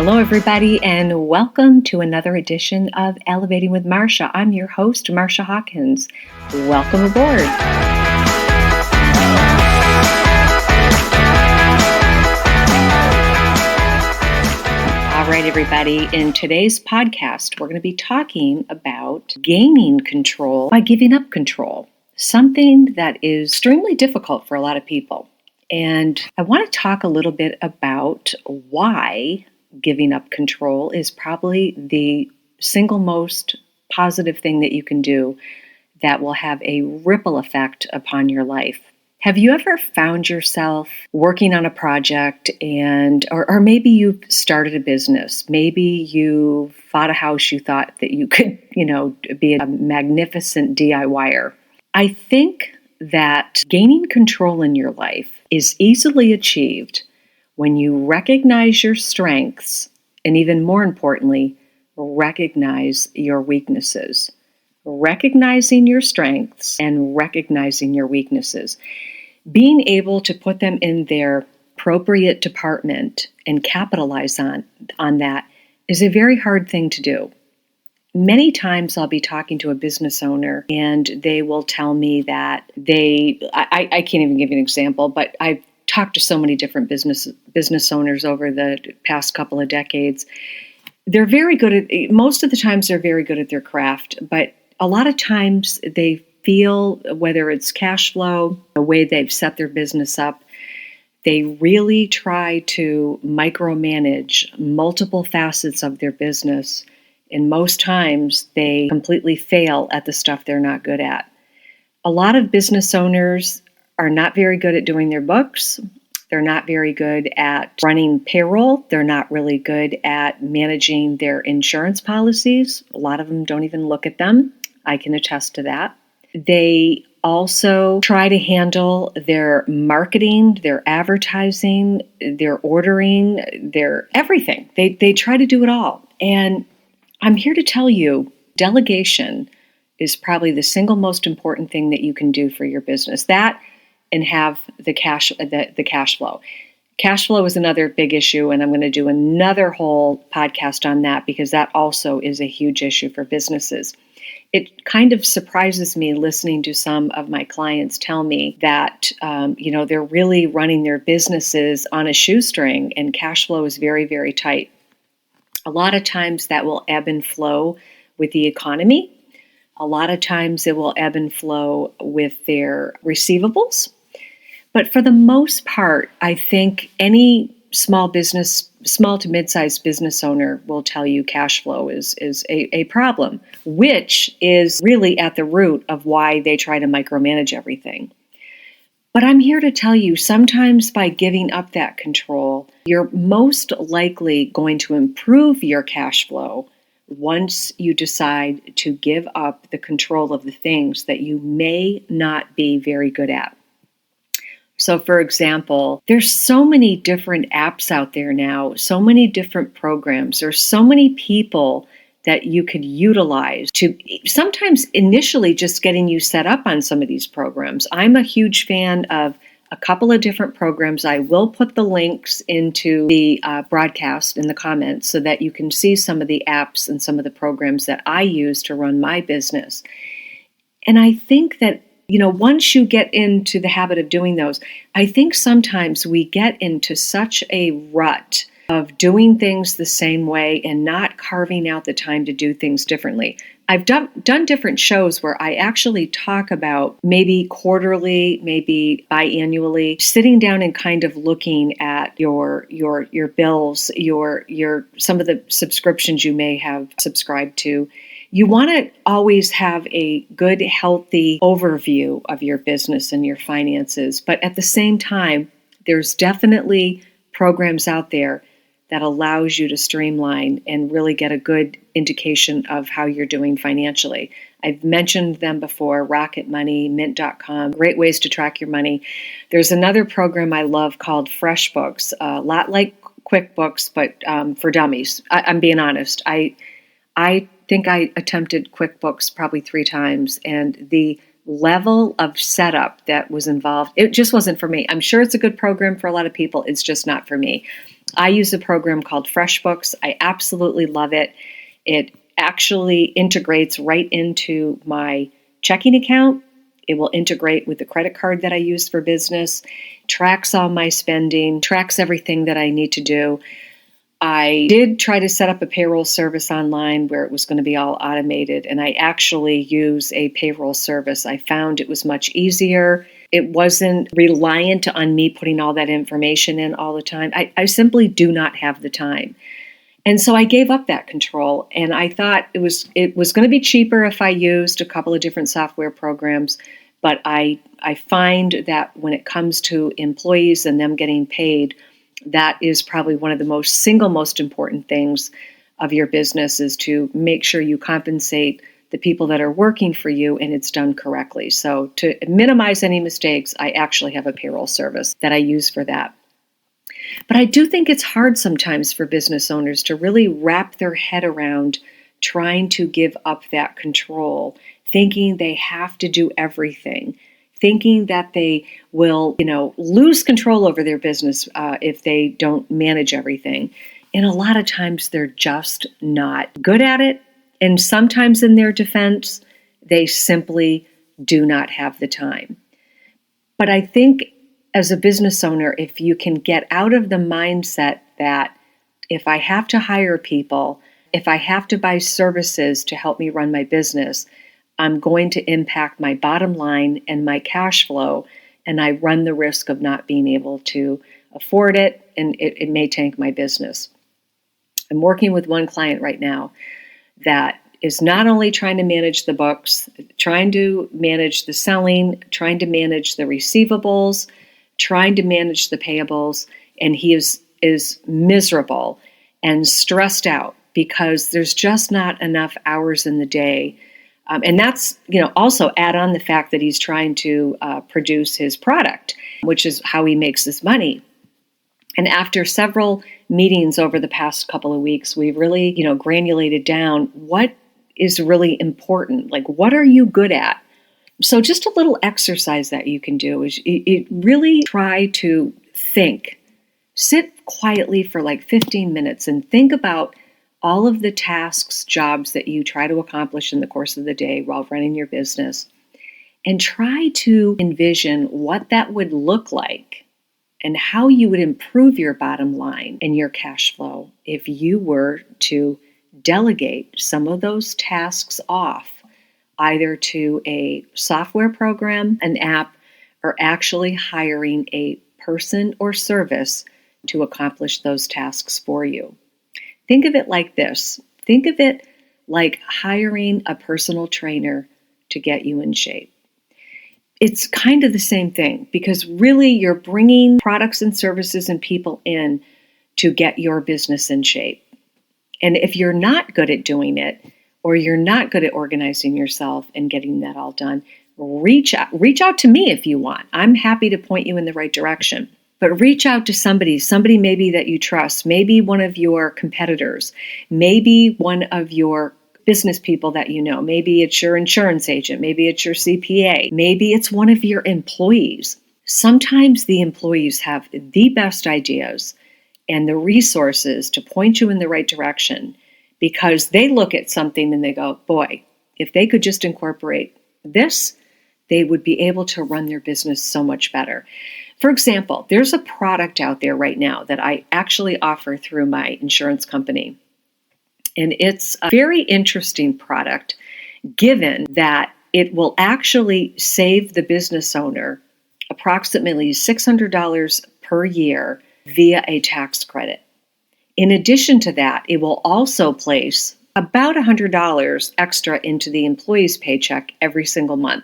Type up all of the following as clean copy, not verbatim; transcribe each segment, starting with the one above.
Hello, everybody, and welcome to another edition of Elevating with Marcia. I'm your host, Marcia Hawkins. Welcome aboard. All right, everybody. In today's podcast, we're going to be talking about gaining control by giving up control, something that is extremely difficult for a lot of people. And I want to talk a little bit about why giving up control is probably the single most positive thing that you can do that will have a ripple effect upon your life. Have you ever found yourself working on a project or maybe you've started a business, maybe you bought a house you thought that you could, be a magnificent DIYer. I think that gaining control in your life is easily achieved when you recognize your strengths and, even more importantly, recognize your weaknesses. Recognizing your strengths and recognizing your weaknesses. Being able to put them in their appropriate department and capitalize on that is a very hard thing to do. Many times I'll be talking to a business owner and they will tell me that I can't even give you an example, but I've talked to so many different business owners over the past couple of decades. They're very good at, most of the times they're very good at their craft, but a lot of times they feel, whether it's cash flow, the way they've set their business up, they really try to micromanage multiple facets of their business. And most times they completely fail at the stuff they're not good at. A lot of business owners are not very good at doing their books. They're not very good at running payroll. They're not really good at managing their insurance policies. A lot of them don't even look at them. I can attest to that. They also try to handle their marketing, their advertising, their ordering, their everything. They try to do it all. And I'm here to tell you, delegation is probably the single most important thing that you can do for your business. That and have the cash flow. Cash flow is another big issue, and I'm going to do another whole podcast on that because that also is a huge issue for businesses. It kind of surprises me listening to some of my clients tell me that they're really running their businesses on a shoestring and cash flow is very, very tight. A lot of times that will ebb and flow with the economy. A lot of times it will ebb and flow with their receivables. But for the most part, I think any small to mid-sized business owner will tell you cash flow is a problem, which is really at the root of why they try to micromanage everything. But I'm here to tell you, sometimes by giving up that control, you're most likely going to improve your cash flow once you decide to give up the control of the things that you may not be very good at. So, for example, there's so many different apps out there now, so many different programs. There's so many people that you could utilize to sometimes initially just getting you set up on some of these programs. I'm a huge fan of a couple of different programs. I will put the links into the broadcast in the comments so that you can see some of the apps and some of the programs that I use to run my business. And I think that, once you get into the habit of doing those, I think sometimes we get into such a rut of doing things the same way and not carving out the time to do things differently. I've done different shows where I actually talk about maybe quarterly, maybe biannually, sitting down and kind of looking at your bills, your some of the subscriptions you may have subscribed to. You want to always have a good, healthy overview of your business and your finances, but at the same time, there's definitely programs out there that allows you to streamline and really get a good indication of how you're doing financially. I've mentioned them before: Rocket Money, Mint.com, great ways to track your money. There's another program I love called FreshBooks, a lot like QuickBooks, but for dummies. I'm being honest. I think I attempted QuickBooks probably 3 times, and the level of setup that was involved, it just wasn't for me. I'm sure it's a good program for a lot of people. It's just not for me. I use a program called FreshBooks. I absolutely love it. It actually integrates right into my checking account. It will integrate with the credit card that I use for business, tracks all my spending, tracks everything that I need to do. I did try to set up a payroll service online where it was going to be all automated, and I actually use a payroll service. I found it was much easier. It wasn't reliant on me putting all that information in all the time. I simply do not have the time. And so I gave up that control, and I thought it was going to be cheaper if I used a couple of different software programs. But I find that when it comes to employees and them getting paid, that is probably one of the most important things of your business, is to make sure you compensate the people that are working for you and it's done correctly. So to minimize any mistakes, I actually have a payroll service that I use for that. But I do think it's hard sometimes for business owners to really wrap their head around trying to give up that control, thinking they have to do everything, thinking that they will, lose control over their business if they don't manage everything. And a lot of times they're just not good at it. And sometimes in their defense, they simply do not have the time. But I think as a business owner, if you can get out of the mindset that if I have to hire people, if I have to buy services to help me run my business, I'm going to impact my bottom line and my cash flow, and I run the risk of not being able to afford it, and it may tank my business. I'm working with one client right now that is not only trying to manage the books, trying to manage the selling, trying to manage the receivables, trying to manage the payables, and he is miserable and stressed out because there's just not enough hours in the day. And that's, also add on the fact that he's trying to produce his product, which is how he makes his money. And after several meetings over the past couple of weeks, we've really, granulated down what is really important. Like, what are you good at? So just a little exercise that you can do is really try to think. Sit quietly for like 15 minutes and think about all of the tasks, jobs that you try to accomplish in the course of the day while running your business, and try to envision what that would look like and how you would improve your bottom line and your cash flow if you were to delegate some of those tasks off, either to a software program, an app, or actually hiring a person or service to accomplish those tasks for you. Think of it like this. Think of it like hiring a personal trainer to get you in shape. It's kind of the same thing, because really you're bringing products and services and people in to get your business in shape. And if you're not good at doing it, or you're not good at organizing yourself and getting that all done, reach out to me if you want. I'm happy to point you in the right direction. But reach out to somebody maybe that you trust, maybe one of your competitors, maybe one of your business people that you know. Maybe it's your insurance agent, maybe it's your CPA, maybe it's one of your employees. Sometimes the employees have the best ideas and the resources to point you in the right direction, because they look at something and they go, boy, if they could just incorporate this, they would be able to run their business so much better. For example, there's a product out there right now that I actually offer through my insurance company. And it's a very interesting product, given that it will actually save the business owner approximately $600 per year via a tax credit. In addition to that, it will also place about $100 extra into the employee's paycheck every single month.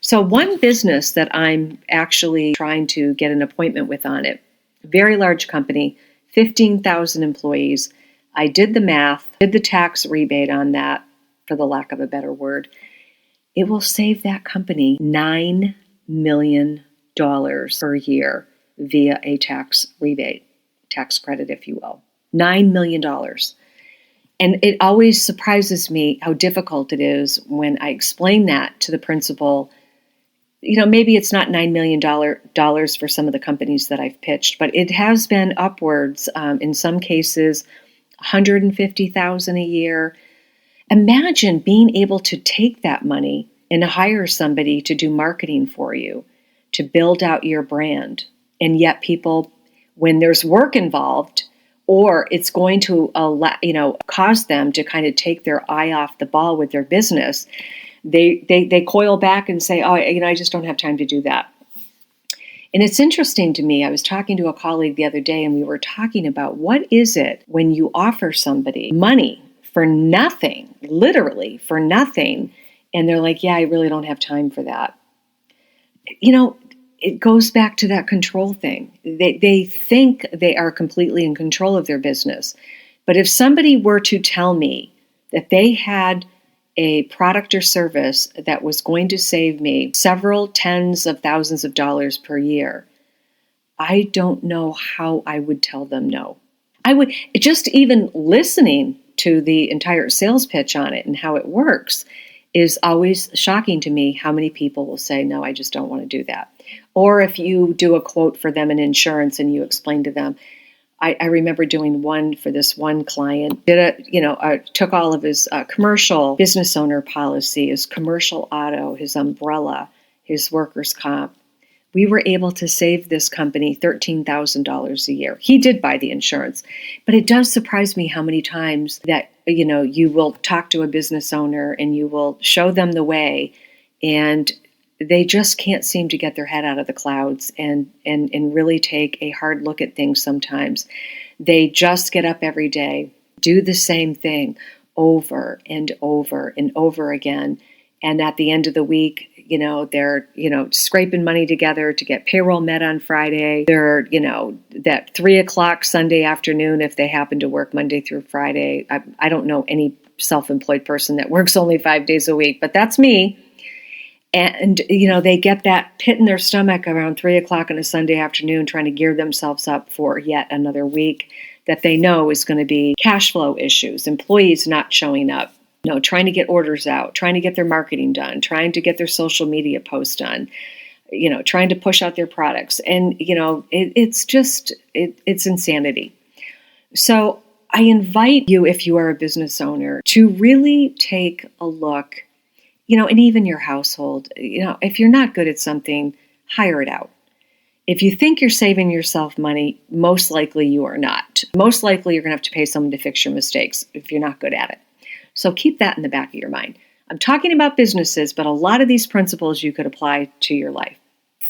So one business that I'm actually trying to get an appointment with on it, very large company, 15,000 employees. I did the math, did the tax rebate on that, for the lack of a better word. It will save that company $9 million per year via a tax rebate, tax credit, if you will. $9 million. And it always surprises me how difficult it is when I explain that to the principal maybe it's not $9 million dollars for some of the companies that I've pitched, but it has been upwards, in some cases, 150,000 a year. Imagine being able to take that money and hire somebody to do marketing for you, to build out your brand. And yet people, when there's work involved, or it's going to cause them to kind of take their eye off the ball with their business, they coil back and say, oh, I just don't have time to do that. And it's interesting to me. I was talking to a colleague the other day, and we were talking about what is it when you offer somebody money for nothing, literally for nothing, and they're like, yeah, I really don't have time for that. It goes back to that control thing. They think they are completely in control of their business. But if somebody were to tell me that they had a product or service that was going to save me several tens of thousands of dollars per year, I don't know how I would tell them no. I would, just even listening to the entire sales pitch on it and how it works is always shocking to me, how many people will say, no, I just don't want to do that. Or if you do a quote for them in insurance and you explain to them, I remember doing one for this one client, took all of his commercial business owner policy, his commercial auto, his umbrella, his workers' comp. We were able to save this company $13,000 a year. He did buy the insurance, but it does surprise me how many times that, you will talk to a business owner and you will show them the way, and they just can't seem to get their head out of the clouds and really take a hard look at things sometimes. They just get up every day, do the same thing over and over and over again. And at the end of the week, they're, scraping money together to get payroll met on Friday. They're, that 3:00 Sunday afternoon, if they happen to work Monday through Friday. I don't know any self-employed person that works only 5 days a week, but that's me. And, they get that pit in their stomach around 3:00 on a Sunday afternoon, trying to gear themselves up for yet another week that they know is going to be cash flow issues, employees not showing up, trying to get orders out, trying to get their marketing done, trying to get their social media posts done, trying to push out their products. And, it's insanity. So I invite you, if you are a business owner, to really take a look, and even your household, if you're not good at something, hire it out. If you think you're saving yourself money, most likely you are not. Most likely you're going to have to pay someone to fix your mistakes if you're not good at it. So keep that in the back of your mind. I'm talking about businesses, but a lot of these principles you could apply to your life.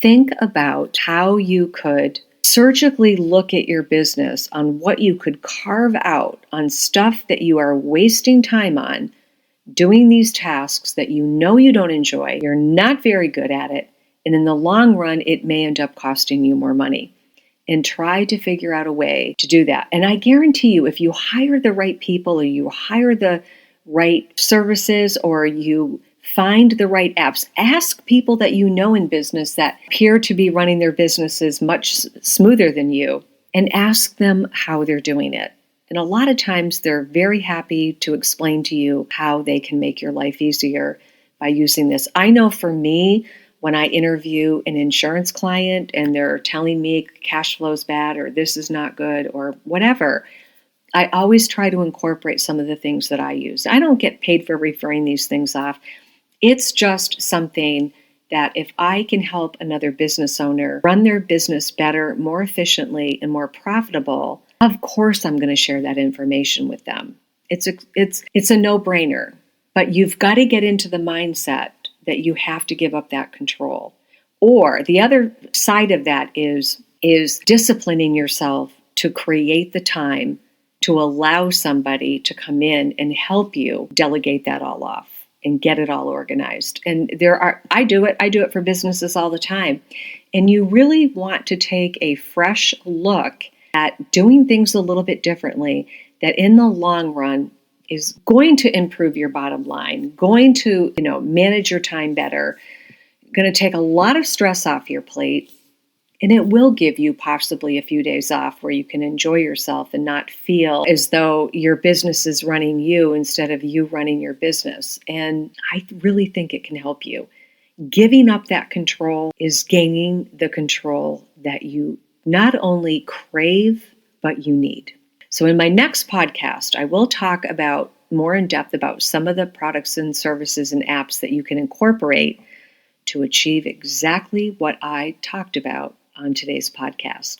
Think about how you could surgically look at your business on what you could carve out on stuff that you are wasting time on, doing these tasks that you don't enjoy, you're not very good at it, and in the long run, it may end up costing you more money. And try to figure out a way to do that. And I guarantee you, if you hire the right people, or you hire the right services, or you find the right apps, ask people that you know in business that appear to be running their businesses much smoother than you, and ask them how they're doing it. And a lot of times they're very happy to explain to you how they can make your life easier by using this. I know for me, when I interview an insurance client and they're telling me cash flow's bad or this is not good or whatever, I always try to incorporate some of the things that I use. I don't get paid for referring these things off. It's just something that if I can help another business owner run their business better, more efficiently, and more profitable, of course I'm going to share that information with them. It's a no-brainer, but you've got to get into the mindset that you have to give up that control. Or the other side of that is disciplining yourself to create the time to allow somebody to come in and help you delegate that all off and get it all organized. And I do it for businesses all the time. And you really want to take a fresh look at doing things a little bit differently that in the long run is going to improve your bottom line, going to, manage your time better, going to take a lot of stress off your plate, and it will give you possibly a few days off where you can enjoy yourself and not feel as though your business is running you instead of you running your business. And I really think it can help you. Giving up that control is gaining the control that you not only crave, but you need. So in my next podcast, I will talk about more in depth about some of the products and services and apps that you can incorporate to achieve exactly what I talked about on today's podcast.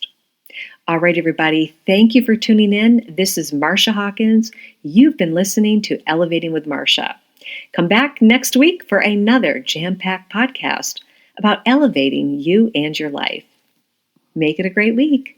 All right, everybody, thank you for tuning in. This is Marcia Hawkins. You've been listening to Elevating with Marcia. Come back next week for another jam-packed podcast about elevating you and your life. Make it a great week.